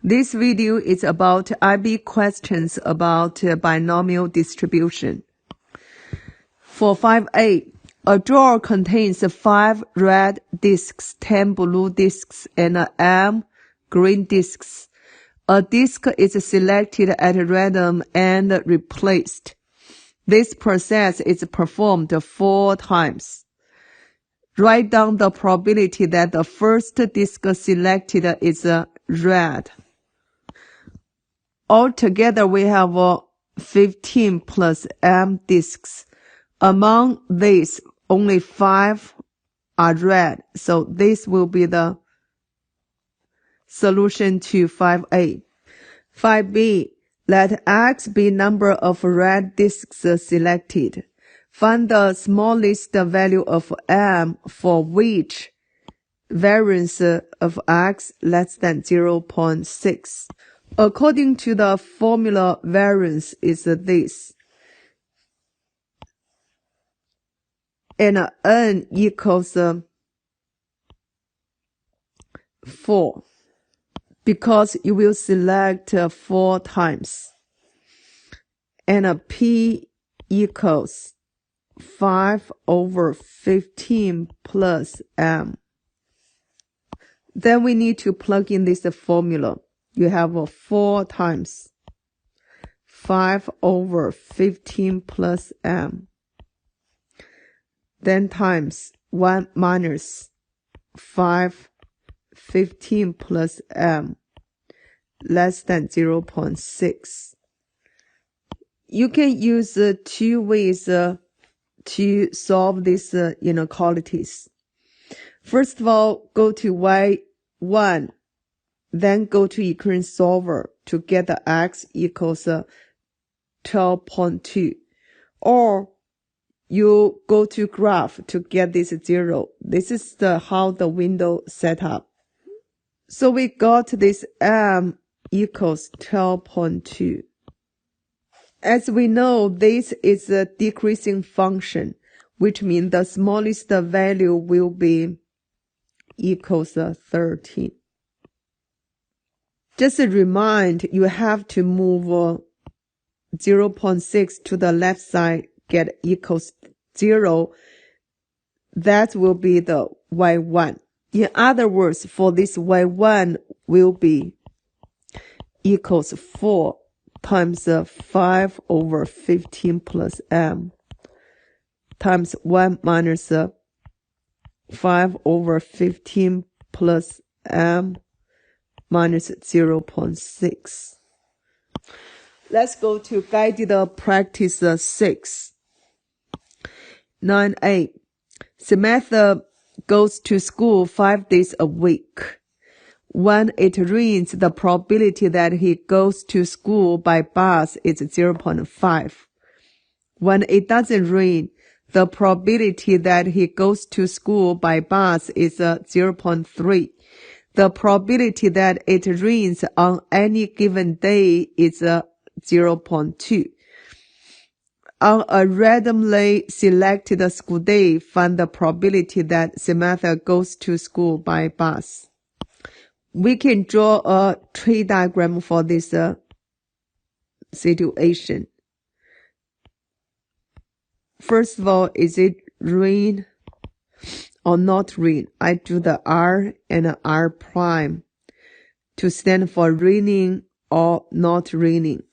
This video is about IB questions about binomial distribution. For 5A, a drawer contains 5 red discs, 10 blue discs, and M green discs. A disc is selected at random and replaced. This process is performed 4 times. Write down the probability that the first disc selected is red. Altogether, we have 15 plus M discs. Among these, only 5 are red, so this will be the solution to 5A. 5B, let X be number of red discs selected. Find the smallest value of M for which variance of X less than 0.6. According to the formula, variance is this. And N equals 4. Because you will select 4 times. And P equals 5 over 15 plus M. Then we need to plug in this formula. You have 4 times 5 over 15 plus M. Then times 1 minus 5, 15 plus M, less than 0.6. You can use 2 ways to solve these inequalities. First of all, go to Y1. Then go to equation solver to get the X equals 12.2. Or you go to graph to get this 0. This is how the window set up. So we got this M equals 12.2. As we know, this is a decreasing function, which means the smallest value will be equals 13. Just a remind, you have to move 0.6 to the left side, get equals 0. That will be the Y1. In other words, for this Y1 will be equals 4 times 5 over 15 plus M times 1 minus 5 over 15 plus M minus 0.6. Let's go to guided practice 6. 9A. Samantha goes to school 5 days a week. When it rains, the probability that he goes to school by bus is 0.5. When it doesn't rain, the probability that he goes to school by bus is 0.3. The probability that it rains on any given day is 0.2. On a randomly selected school day, find the probability that Samantha goes to school by bus. We can draw a tree diagram for this situation. First of all, is it rain or not rain? I do the R and R prime to stand for raining or not raining.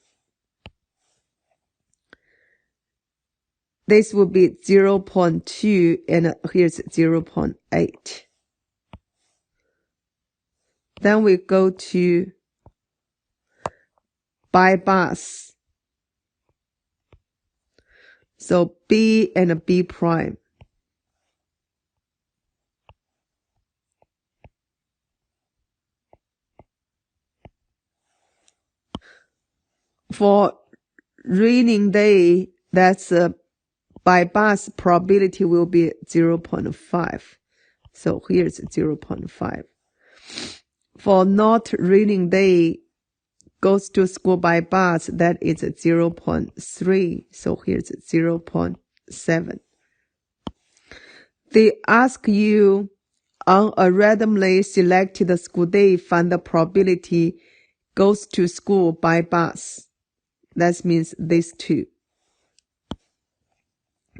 This will be 0.2 and here's 0.8. Then we go to by bus. So B and B prime. For raining day, that's by bus probability will be 0.5. So here's 0.5. For not raining day, goes to school by bus, that is 0.3. So here's 0.7. They ask you on a randomly selected school day, find the probability goes to school by bus. That means these two,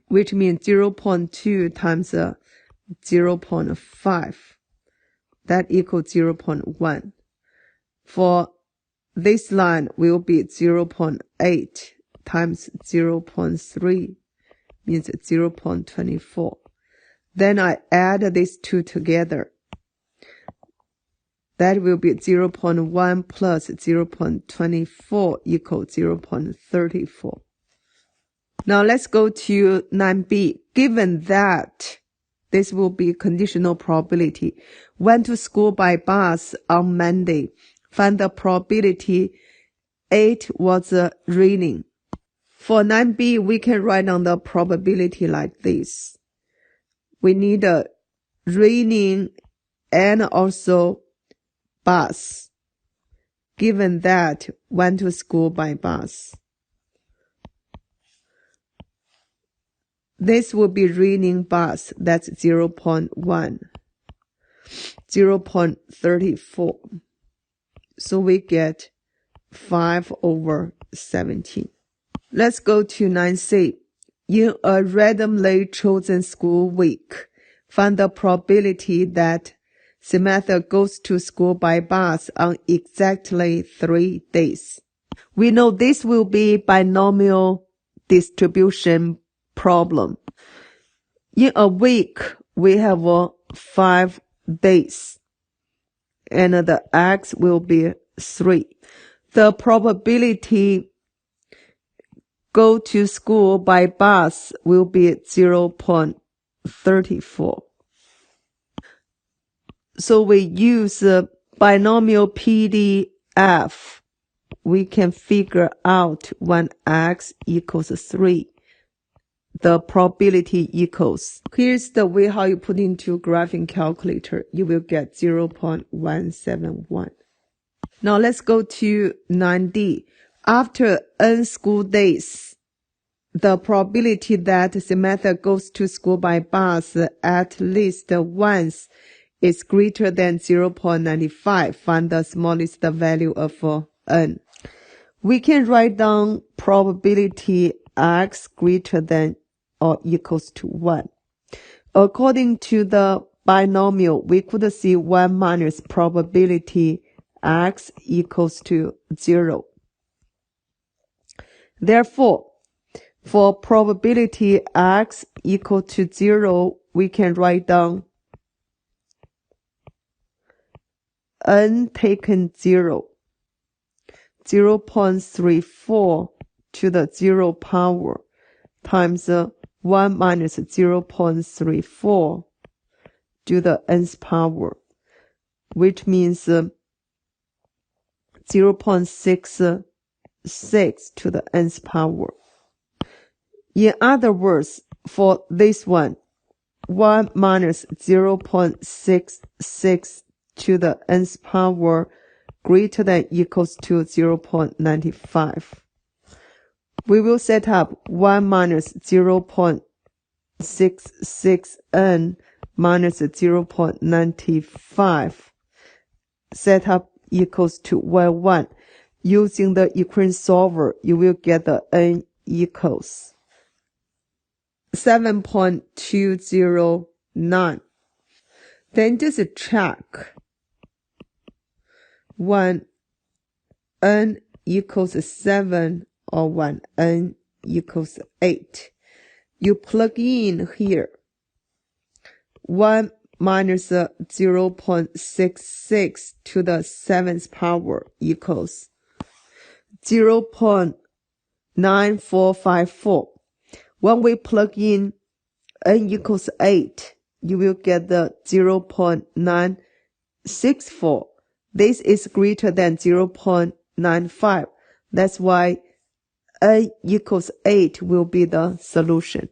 which means 0.2 times 0.5. That equals 0.1. For this line will be 0.8 times 0.3, means 0.24. Then I add these two together. That will be 0.1 plus 0.24 equals 0.34. Now let's go to 9b. Given that this will be conditional probability. Went to school by bus on Monday. Find the probability 8 was raining. For 9b, we can write down the probability like this. We need a raining and also bus. Given that went to school by bus. This will be raining bus. That's 0.1. 0.34. So we get 5/17. Let's go to 9c. In a randomly chosen school week, find the probability that Samantha goes to school by bus on exactly 3 days. We know this will be binomial distribution problem. In a week, we have 5 days, and the x will be 3. The probability go to school by bus will be 0.34. So we use binomial PDF. We can figure out when x equals 3. The probability equals. Here's the way how you put into graphing calculator. You will get 0.171. Now let's go to 9D. After n school days, the probability that Samantha goes to school by bus at least once is greater than 0.95. Find the smallest value of n. We can write down probability x greater than or equals to 1. According to the binomial, we could see 1 minus probability x equals to 0. Therefore, for probability x equal to 0, we can write down n taken 0, 0.34 to the 0 power times 1 minus 0.34 to the nth power, which means 0.66 to the nth power. In other words, for this one, 1 minus 0.66 to the nth power greater than equals to 0.95. We will set up 1 minus 0.66n minus 0.95. Set up equals to 1. Using the equation solver, you will get the n equals 7.209. Then just check when n equals 7 or when n equals 8. You plug in here 1 minus 0.66 to the 7th power equals 0.9454. When we plug in n equals 8, you will get the 0.964. This is greater than 0.95. That's why n equals 8 will be the solution.